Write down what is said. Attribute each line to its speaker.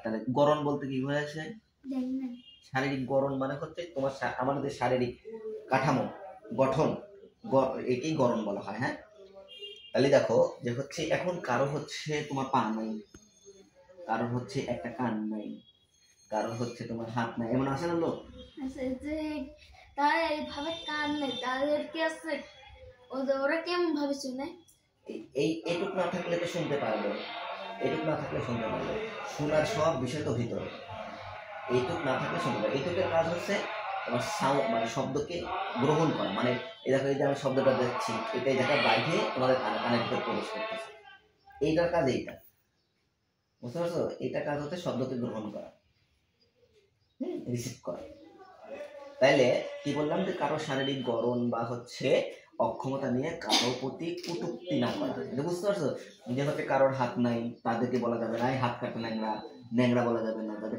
Speaker 1: তাহলে গড়ন বলতে কি বোঝাচ্ছে? শারীরিক গড়ন মানে হচ্ছে তোমার আমাদের শারীরিক কাঠামো গঠন, একেই গড়ন বলা হয়। হ্যাঁ, তাহলে দেখো যে হচ্ছে এখন কারো হচ্ছে তোমার পা নাই, কারো হচ্ছে একটা কান নাই, কারো হচ্ছে তোমার হাত নাই, এমন আছে না লোক?
Speaker 2: তারা এইভাবে কান নেই, তাদের কি আছে, ওরা কেমন ভাবে শুনে?
Speaker 1: এইটুক না থাকলে তো শুনতে পারবে, এইটুক না থাকলে শুনতে পারবে, শোনার সব বিষয় তো ভিতরে, এইটুক না থাকলে শুনতে পারবে। এইটুকের কাজ হচ্ছে তোমার সাউন্ড মানে শব্দকে গ্রহণ করা, মানে এই দেখো এই যে আমি শব্দটা দেখছি এটাই দেখা বাইরে তোমাদের কানের ভিতরে প্রবেশ করতেছে, এইটার কাজ এইটা, বুঝতে পারছো? এইটার কাজ হচ্ছে শব্দকে গ্রহণ করা, রিসিভ করা। তাইলে কি বললাম যে কারো শারীরিক গড়ন বা হচ্ছে অক্ষমতা নিয়ে কারোর প্রতি কটূক্তি না করা, এটা বুঝতে পারছো? যে হচ্ছে কারোর হাত নাই তাদেরকে বলা যাবে না হাত কাটা ন্যাংরা, ন্যাংরা বলা যাবে না, তাদের